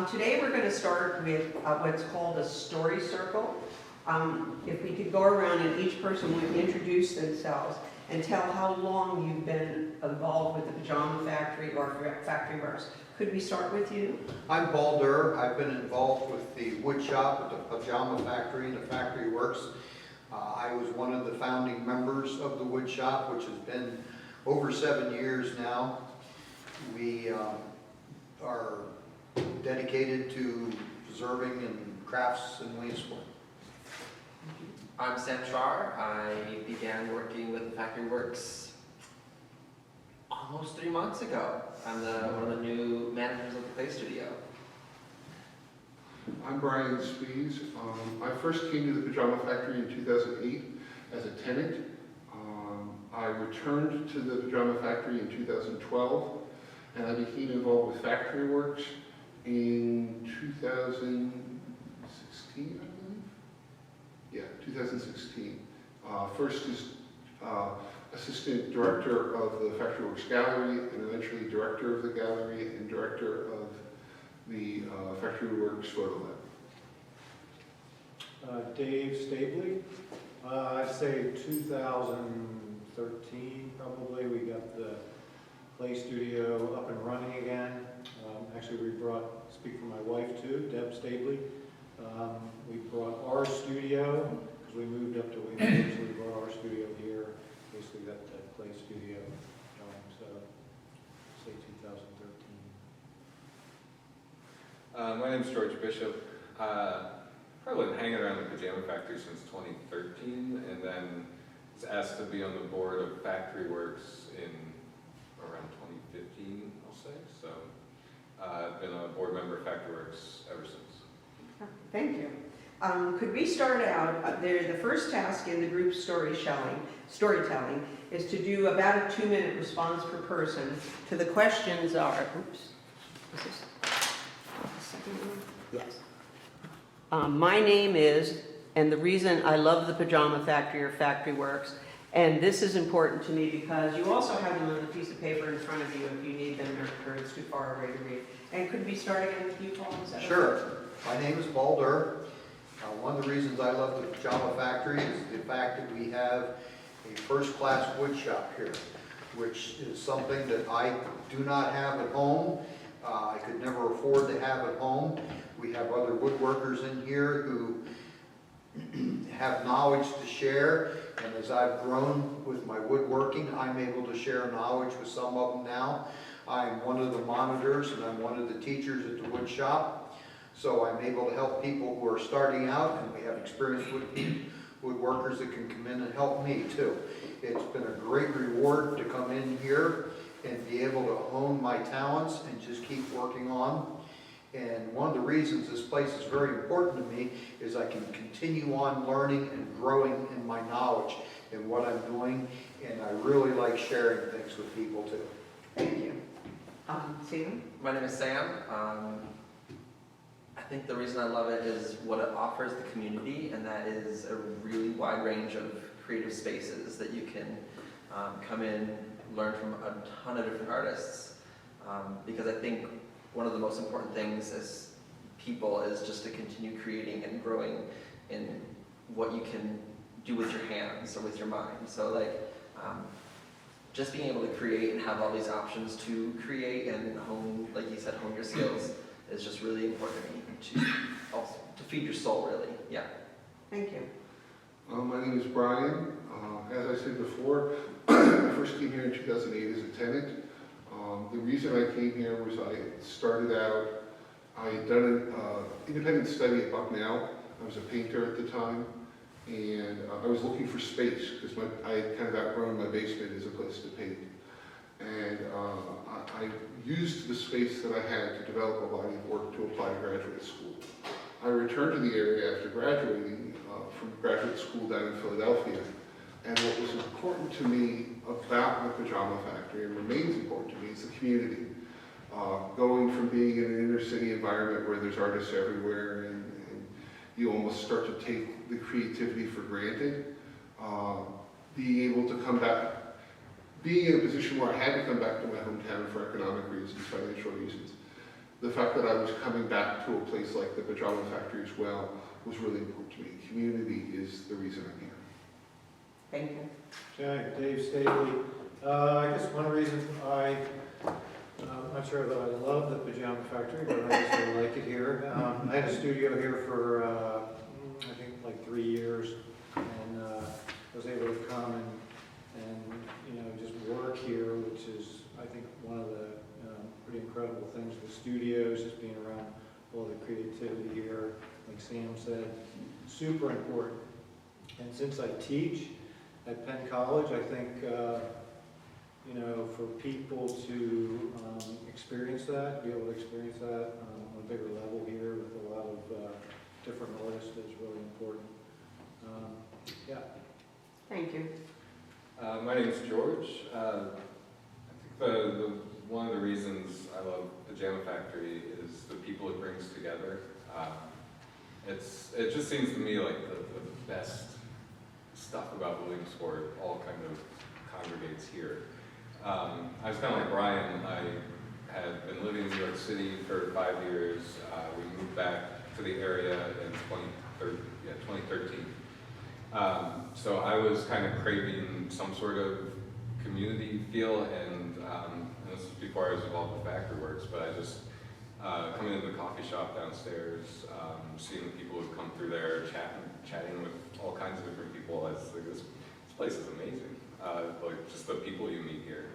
Today we're going to start with what's called a story circle. If we could go around and each person would introduce themselves and tell how long you've been involved with the Pajama Factory or Factory Works. Could we start with you? I'm Paul Durr. I've been involved with the wood shop at the Pajama Factory and the Factory Works. I was one of the founding members of the wood shop, which has been over 7 years now. We are dedicated to preserving and crafts in Williamsport. I'm Sam Schrar. I began working with the Factory Works almost 3 months ago. I'm one of the new managers of the Clay Studio. I'm Brian Spies. I first came to the Pajama Factory in 2008 as a tenant. I returned to the Pajama Factory in 2012, and I became involved with Factory Works in 2016, I believe? Yeah, 2016. First as assistant director of the Factory Works Gallery, and eventually director of the gallery and director of the Factory Works Photo Lab. Dave Stabley. I'd say 2013 probably. We got the Clay Studio up and running again. Actually, we speak for my wife too, Deb Stabley. We brought our studio, because we moved up to Williamsport, so we brought our studio here. Basically got the Clay Studio going, so say 2013. My name's George Bishop. Probably been hanging around the Pajama Factory since 2013, and then was asked to be on the board of Factory Works in around 2015, I'll say. So I've been a board member of Factory Works ever since. Thank you. Could we start out, the first task in the group storytelling is to do about a 2-minute response per person to the questions are, oops, is this the second one? Yes. My name is, and the reason I love the Pajama Factory or Factory Works, and this is important to me because you also have them on a piece of paper in front of you if you need them or it's too far away to read. And could we start again with you, Paul? Is that Sure. okay? My name is Paul Durr. One of the reasons I love the Pajama Factory is the fact that we have a first-class wood shop here, which is something that I do not have at home. I could never afford to have at home. We have other woodworkers in here who have knowledge to share, and as I've grown with my woodworking, I'm able to share knowledge with some of them now. I'm one of the monitors and I'm one of the teachers at the wood shop. So I'm able to help people who are starting out, and we have experienced woodworkers that can come in and help me too. It's been a great reward to come in here and be able to hone my talents and just keep working on. And one of the reasons this place is very important to me is I can continue on learning and growing in my knowledge in what I'm doing, and I really like sharing things with people too. Thank you. Sam? My name is Sam. I think the reason I love it is what it offers the community, and that is a really wide range of creative spaces that you can come in, learn from a ton of different artists. Because I think one of the most important things as people is just to continue creating and growing in what you can do with your hands or with your mind. So like, just being able to create and have all these options to create and hone, like you said, hone your skills is just really important to me to feed your soul, really. Yeah. Thank you. My name is Brian. As I said before, I first came here in 2008 as a tenant. The reason I came here was I started out, I had done an independent study at Bucknell. I was a painter at the time, and I was looking for space because I had kind of outgrown my basement as a place to paint. And I used the space that I had to develop a body of work to apply to graduate school. I returned to the area after graduating from graduate school down in Philadelphia. And what was important to me about the Pajama Factory, and remains important to me, is the community. Going from being in an inner city environment where there's artists everywhere and you almost start to take the creativity for granted, being able to come back, being in a position where I had to come back to my hometown for economic reasons, financial reasons, the fact that I was coming back to a place like the Pajama Factory as well was really important to me. Community is the reason I'm here. Thank you. Okay, Dave Staley. I guess one reason I'm not sure that I love the Pajama Factory, but I just really like it here. I had a studio here for, I think, like 3 years, and was able to come and just work here, which is, I think, one of the pretty incredible things. The studios, just being around all the creativity here, like Sam said, super important. And since I teach at Penn College, I think, for people to experience that, be able to experience that on a bigger level here with a lot of different artists is really important. Yeah. Thank you. My name's George. I think one of the reasons I love Pajama Factory is the people it brings together. It just seems to me like the best stuff about Williamsport all kind of congregates here. I was kind of like Brian. I had been living in New York City for 5 years. We moved back to the area in 2013. So I was kind of craving some sort of community feel, and this was before I was involved with Factory Works, but I just coming into the coffee shop downstairs, seeing the people who come through there, chatting with all kinds of different people. Like, this place is amazing. Like just the people you meet here,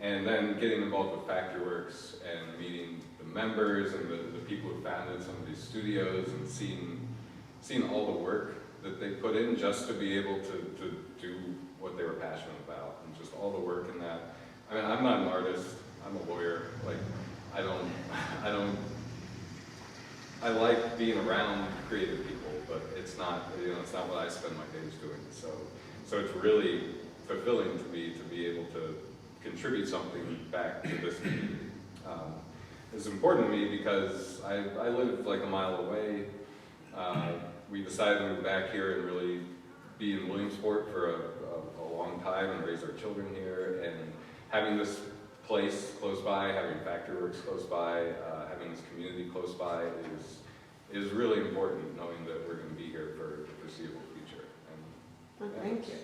and then getting involved with Factory Works and meeting the members and the people who founded some of these studios, and seeing all the work that they put in just to be able to do what they were passionate about, and just all the work in that. I mean, I'm not an artist. I'm a lawyer. Like, I like being around creative people, but it's not what I spend my days doing. So it's really fulfilling to me to be able to contribute something back to this community. It's important to me because I live like a mile away. We decided to move back here and really be in Williamsport for a long time and raise our children here, and having this place close by, having Factory Works close by, having this community close by is really important, knowing that we're going to be here for the foreseeable future. Well, thank you.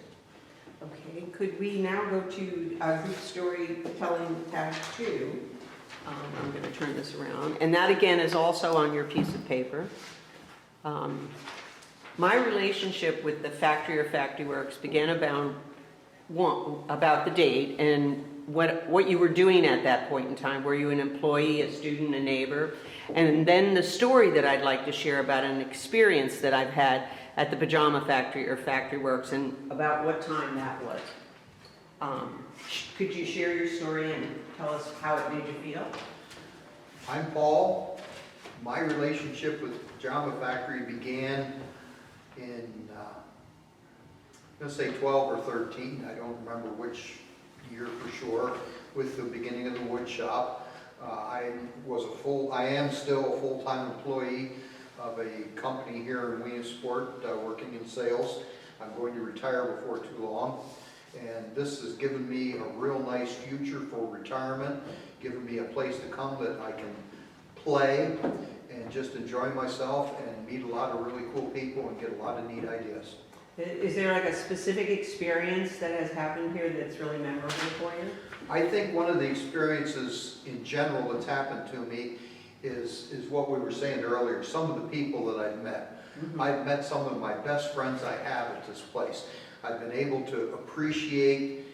Okay, could we now go to group storytelling task 2? I'm going to turn this around, and that again is also on your piece of paper. My relationship with the factory or Factory Works began about the date and what you were doing at that point in time. Were you an employee, a student, a neighbor? And then the story that I'd like to share about an experience that I've had at the Pajama Factory or Factory Works, and about what time that was. Could you share your story and tell us how it made you feel? I'm Paul. My relationship with Pajama Factory began in, I'm going to say 12 or 13. I don't remember which year for sure, with the beginning of the wood shop. I am still a full-time employee of a company here in Williamsport, working in sales. I'm going to retire before too long, and this has given me a real nice future for retirement, given me a place to come that I can play and just enjoy myself and meet a lot of really cool people and get a lot of neat ideas. Is there like a specific experience that has happened here that's really memorable for you? I think one of the experiences in general that's happened to me is what we were saying earlier, some of the people that I've met. Mm-hmm. I've met some of my best friends I have at this place. I've been able to appreciate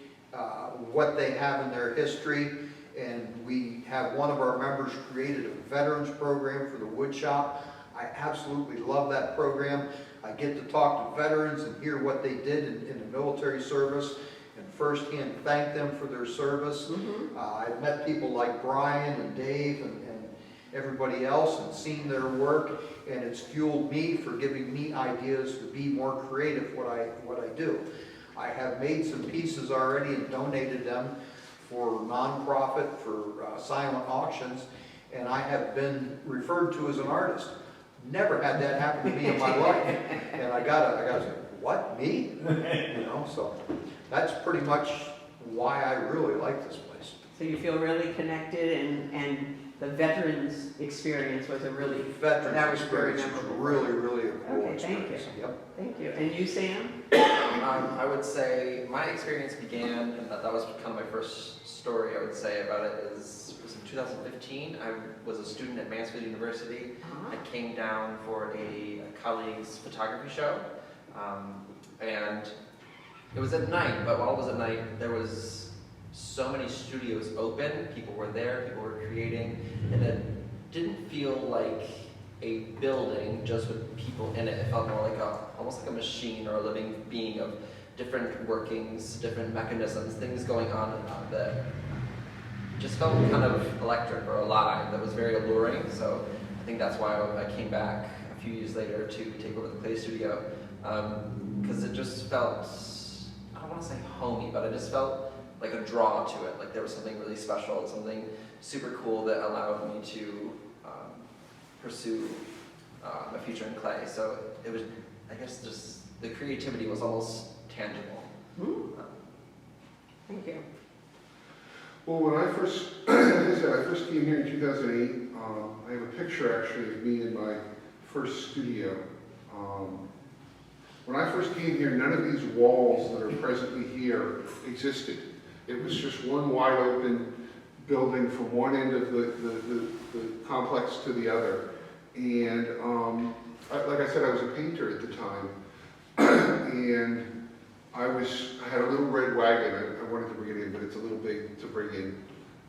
what they have in their history, and we have one of our members created a veterans program for the wood shop. I absolutely love that program. I get to talk to veterans and hear what they did in the military service and firsthand thank them for their service. Mm-hmm. I've met people like Brian and Dave and everybody else and seen their work, and it's fueled me for giving me ideas to be more creative what I do. I have made some pieces already and donated them for nonprofit, for silent auctions, and I have been referred to as an artist. Never had that happen to me in my life, and I gotta say, what, me? So that's pretty much why I really like this place. So you feel really connected and the veterans experience was a really, Veterans That was very experience is memorable. really a cool Okay, thank experience. Yep. thank you. And you, Sam? I would say my experience began, and that was kind of my first story I would say about it was in 2015. I was a student at Mansfield University. I came down for a colleague's photography show, and it was at night, but while it was at night, there was so many studios open, people were there, people were creating, and it didn't feel like a building just with people in it. It felt more like almost like a machine or a living being of different workings, different mechanisms, things going on that just felt kind of electric or alive, that was very alluring. So I think that's why I came back a few years later to take over the Clay Studio, because it just felt, I don't want to say homey, but it just felt like a draw to it, like there was something really special, something super cool that allowed me to pursue my future in clay. So it was, I guess, just the creativity was almost tangible. Thank you. Well, when I first, as I said, I first came here in 2008. I have a picture actually of me in my first studio. When I first came here, none of these walls that are presently here existed. It was just one wide open building from one end of the complex to the other. And like I said, I was a painter at the time. And I had a little red wagon. I wanted to bring it in, but it's a little big to bring in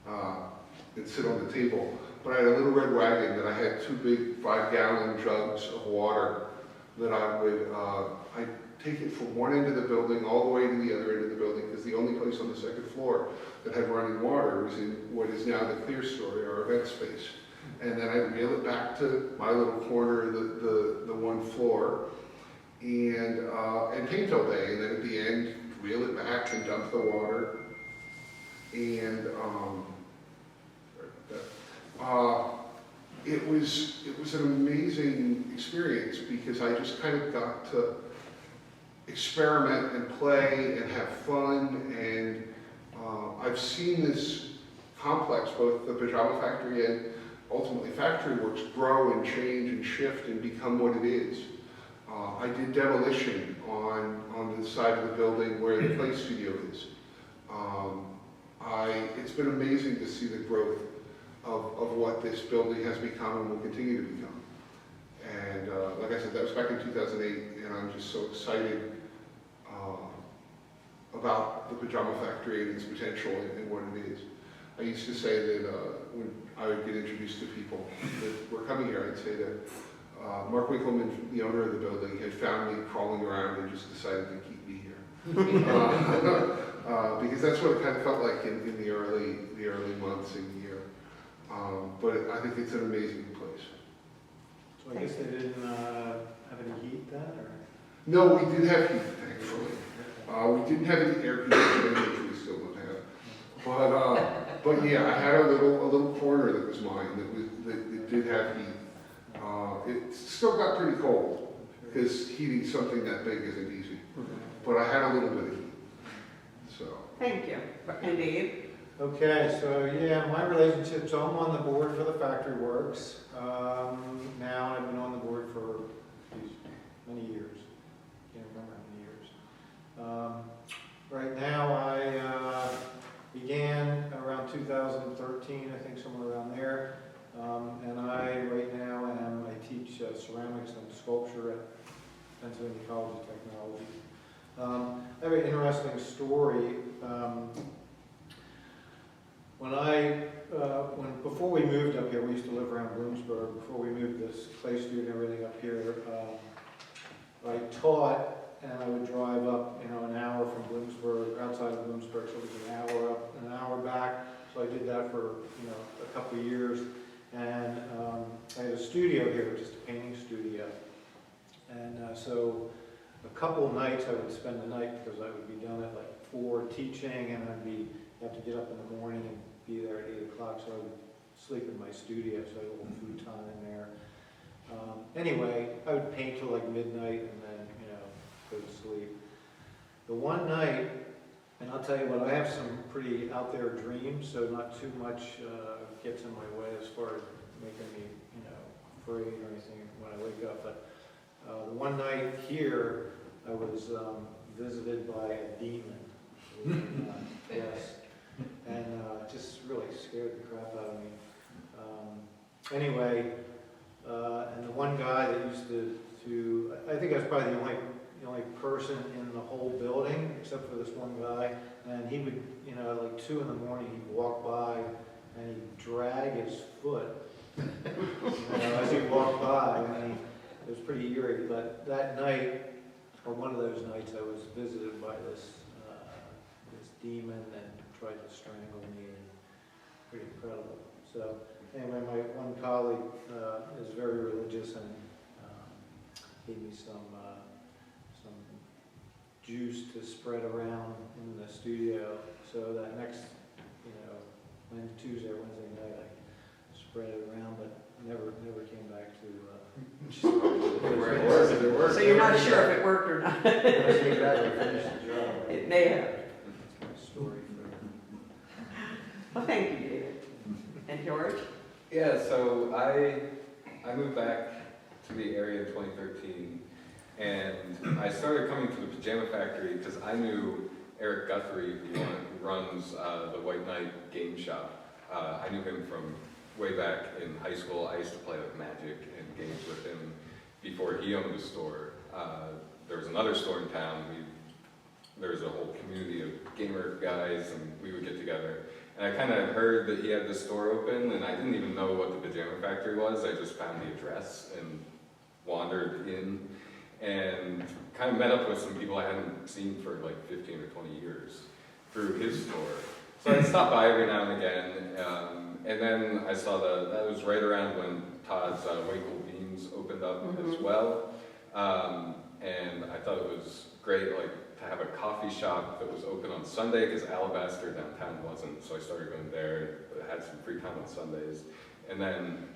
and sit on the table. But I had a little red wagon that I had 2 big 5-gallon jugs of water that I would, I'd take it from one end of the building all the way to the other end of the building, because the only place on the second floor that had running water was in what is now the Clear Story, our event space. And then I'd reel it back to my little corner of the one floor and paint all day. And then at the end, reel it back and dump the water. And it was an amazing experience, because I just kind of got to experiment and play and have fun. And I've seen this complex, both the Pajama Factory and ultimately Factory Works, grow and change and shift and become what it is. I did demolition on the side of the building where the Clay Studio is. It's been amazing to see the growth of what this building has become and will continue to become. And like I said, that was back in 2008, and I'm just so excited about the Pajama Factory and its potential and what it is. I used to say that when I would get introduced to people that were coming here, I'd say that Mark Winkelman, the owner of the building, had found me crawling around and just decided to keep me here. Because that's what it kind of felt like in the early months and year. But I think it's an amazing place. So I guess they didn't have any heat then, or? No, we did have heat, thankfully. We didn't have any air conditioning, which we still don't have. But yeah, I had a little corner that was mine that did have heat. It still got pretty cold, because heating something that big isn't easy. But I had a little bit of heat. So. Thank you. And Dave? Okay, so yeah, my relationship, so I'm on the board for the Factory Works now, and I've been on the board for many years. Can't remember how many years. Right now, I began around 2013, I think, somewhere around there. And right now, I teach ceramics and sculpture at Pennsylvania College of Technology. I have an interesting story. Before we moved up here, we used to live around Bloomsburg. Before we moved this Clay Studio and everything up here, I taught, and I would drive up, an hour from Bloomsburg, outside of Bloomsburg, so it was an hour up, an hour back. So I did that for, a couple of years. And I had a studio here, just a painting studio. And so a couple of nights I would spend the night, because I would be done at like 4 teaching, and have to get up in the morning and be there at 8 o'clock, so I would sleep in my studio, so I had a little food time in there. Anyway, I would paint till like midnight and then, go to sleep. The one night, And I'll tell you what, I have some pretty out there dreams, so not too much gets in my way as far as making me, afraid or anything when I wake up. But the one night here, I was visited by a demon. Yes. And just really scared the crap out of me. Anyway, and the one guy that used to I think I was probably the only person in the whole building, except for this one guy, and he would, like 2 in the morning, he'd walk by and he'd drag his foot, as he walked by, and it was pretty eerie. But that night, or one of those nights, I was visited by this demon and tried to strangle me, and pretty incredible. So anyway, my one colleague is very religious and gave me some juice to spread around in the studio, so that next, Tuesday or Wednesday night, I spread it around, but never came back to. So you're not sure if it worked or not? I came back and finished the job. It may have. That's my story for. Well, thank you, David. And George? Yeah, so I moved back to the area in 2013, and I started coming to the Pajama Factory because I knew Eric Guthrie, who runs the White Knight Game Shop. I knew him from way back in high school. I used to play with Magic and games with him before he owned the store. There was another store in town. There was a whole community of gamer guys, and we would get together. And I kind of heard that he had this store open, and I didn't even know what the Pajama Factory was. I just found the address and wandered in, and kind of met up with some people I hadn't seen for like 15 or 20 years through his store. So I'd stop by every now and again, and then I saw that was right around when Todd's Way Cool Beans opened up as well. And I thought it was great, to have a coffee shop that was open on Sunday, because Alabaster downtown wasn't, so I started going there, had some free time on Sundays. And then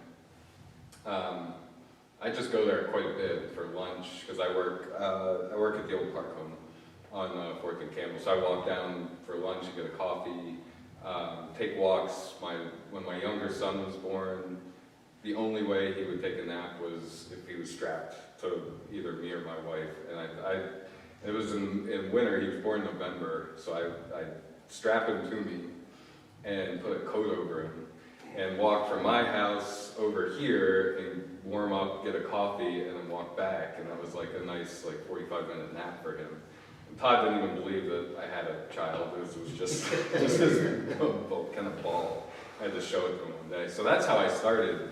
I just go there quite a bit for lunch, because I work at the old park home on 4th and Campbell. So I walk down for lunch and get a coffee, take walks. When my younger son was born, the only way he would take a nap was if he was strapped to either me or my wife. And it was in winter. He was born in November, so I strap him to me and put a coat over him and walk from my house over here and warm up, get a coffee, and then walk back. And that was like a nice 45-minute nap for him. And Todd didn't even believe that I had a child. It was just this kind of ball. I had to show it to him one day. So that's how I started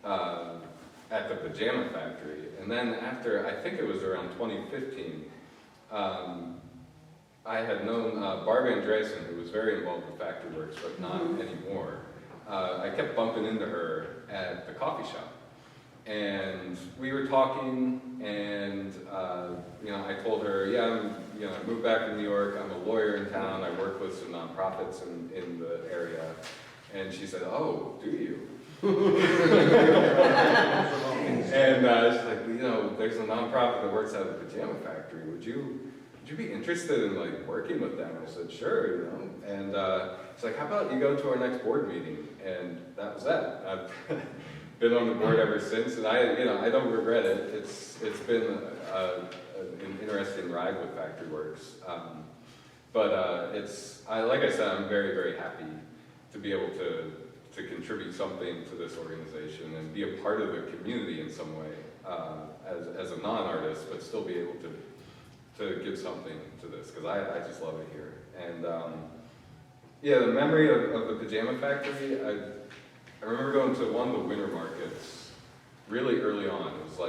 at the Pajama Factory. And then after, I think it was around 2015, I had known Barb Andreessen, who was very involved with Factory Works, but not anymore. I kept bumping into her at the coffee shop. And we were talking, and I told her, I moved back to New York. I'm a lawyer in town. I work with some nonprofits in the area. And she said, "Oh, do you?" And she's like, there's a nonprofit that works out of the Pajama Factory. Would you be interested in working with them? I said, sure, And she's like, how about you go to our next board meeting? And that was that. I've been on the board ever since, and I don't regret it. It's been an interesting ride with Factory Works. But like I said, I'm very, very happy to be able to contribute something to this organization and be a part of the community in some way, as a non-artist, but still be able to give something to this, because I just love it here. And the memory of the Pajama Factory, I remember going to one of the winter markets really early on. It was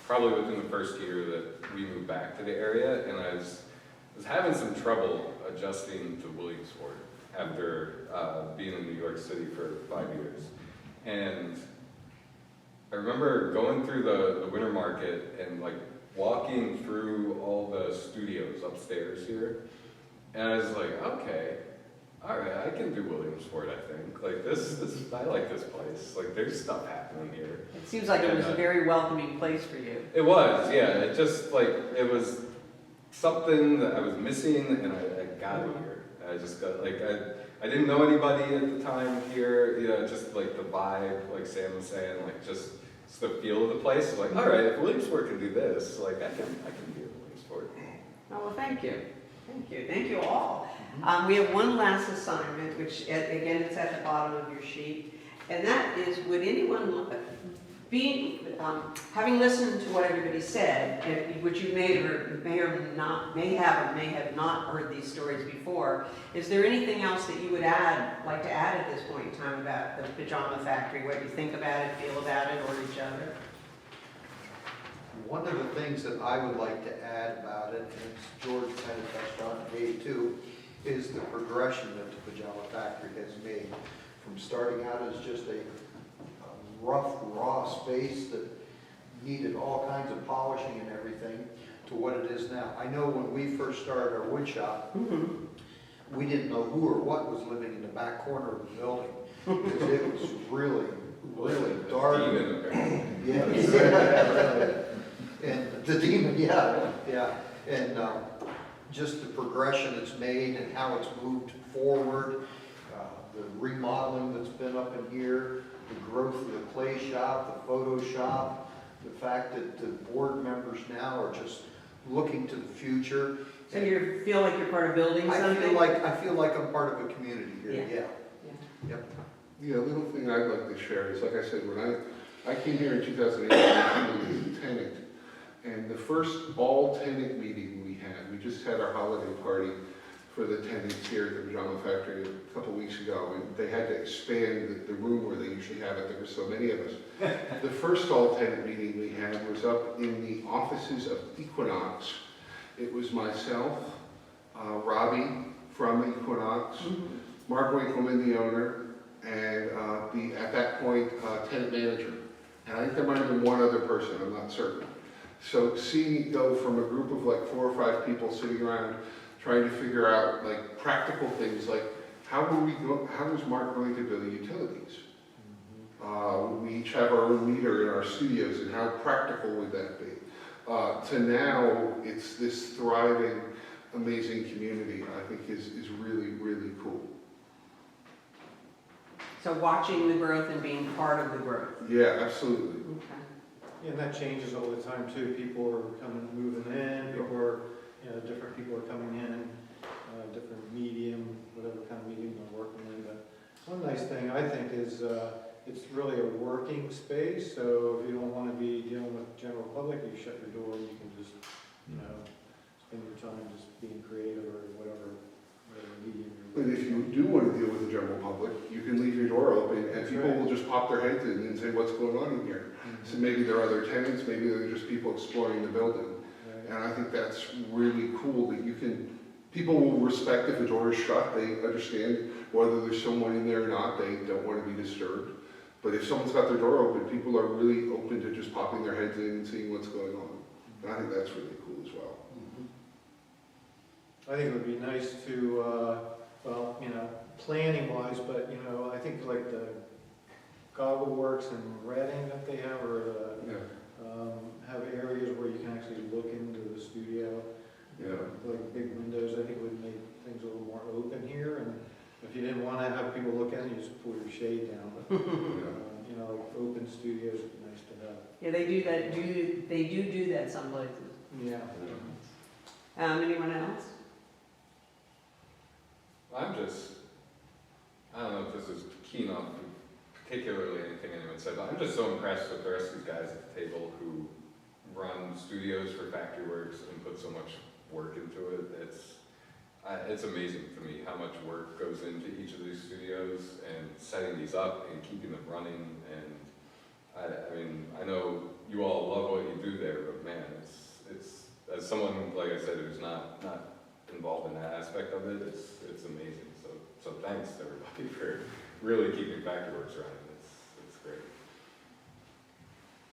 probably within the first year that we moved back to the area, and I was having some trouble adjusting to Williamsport after being in New York City for 5 years. And I remember going through the winter market and walking through all the studios upstairs here. And I was like, okay, all right, I can do Williamsport, I think. I like this place. There's stuff happening here. It seems like it was a very welcoming place for you. It was, yeah. It just, it was something that I was missing, and I got it here. I just got, like, I didn't know anybody at the time here, you know, just like the vibe, like Sam was saying, like just the feel of the place. Like, all right, if Williamsport can do this, like I can do Williamsport. Oh, well, thank you. Thank you all. We have one last assignment, which, again, it's at the bottom of your sheet. And that is, would anyone be, having listened to what everybody said, which you may have not heard these stories before, is there anything else that you would like to add at this point in time about the Pajama Factory, what you think about it, feel about it, or each other? One of the things that I would like to add about it, and George kind of touched on it, Dave too, is the progression that the Pajama Factory has made from starting out as just a rough, raw space that needed all kinds of polishing and everything to what it is now. I know when we first started our wood shop, we didn't know who or what was living in the back corner of the building because it was really, really dark. Demon, apparently. Yeah. And the demon, yeah. And just the progression it's made and how it's moved forward, the remodeling that's been up in here, the growth of the clay shop, the photo shop, the fact that the board members now are just looking to the future. So you feel like you're part of building I something? feel like I'm part of a community here, Yeah. Yep. Yeah, a little thing I'd like to share is, like I said, when I came here in 2008, I was a tenant, and the first all-tenant meeting we just had our holiday party for the tenants here at the Pajama Factory a couple weeks ago, and they had to expand the room where they usually have it, there were so many of us. The first all-tenant meeting we had was up in the offices of Equinox. It was myself, Robbie from Equinox, Mark Winkleman, the owner, and at that point, tenant manager. And I think there might have been one other person, I'm not certain. So seeing it go from a group of like 4 or 5 people sitting around trying to figure out like practical things like how is Mark going to bill utilities? We each have our own meter in our studios, and how practical would that be? To now, it's this thriving, amazing community, I think is really, really cool. So watching the growth and being part of the growth. Yeah, absolutely. Okay. Yeah, and that changes all the time too. People are moving in, different people are coming in, different medium, whatever kind of medium they're working in. But one nice thing I think is it's really a working space. So if you don't want to be dealing with the general public, you shut your door and you can just, spend your time just being creative or whatever medium you're And if you do want to deal with the general public, you can leave your door open, and That's people right. will just pop their heads in and say, what's going on in here? So maybe there are other tenants, maybe they're just people exploring the building. Right. And I think that's really cool that people will respect if a door is shut, they understand whether there's someone in there or not, they don't want to be disturbed. But if someone's got their door open, people are really open to just popping their heads in and seeing what's going on. And I think that's really cool as well. I think it would be nice to, planning wise, but, I think like the Goggle Works and Reading that they have, or have areas where you can actually look into the studio. Like big windows, I think would make things a little more open here, and if you didn't want to have people look in, you just pull your shade down. But, like open studios would be nice to have. Yeah, they do that. They do that some places. Yeah. Anyone else? I don't know if this is keen on particularly anything anyone said, but I'm just so impressed with the rest of these guys at the table who run studios for Factory Works and put so much work into it. It's amazing to me how much work goes into each of these studios and setting these up and keeping them running. And I mean, I know you all love what you do there, but man, it's as someone, like I said, who's not involved in that aspect of it, it's amazing. So thanks to everybody for really keeping Factory Works running.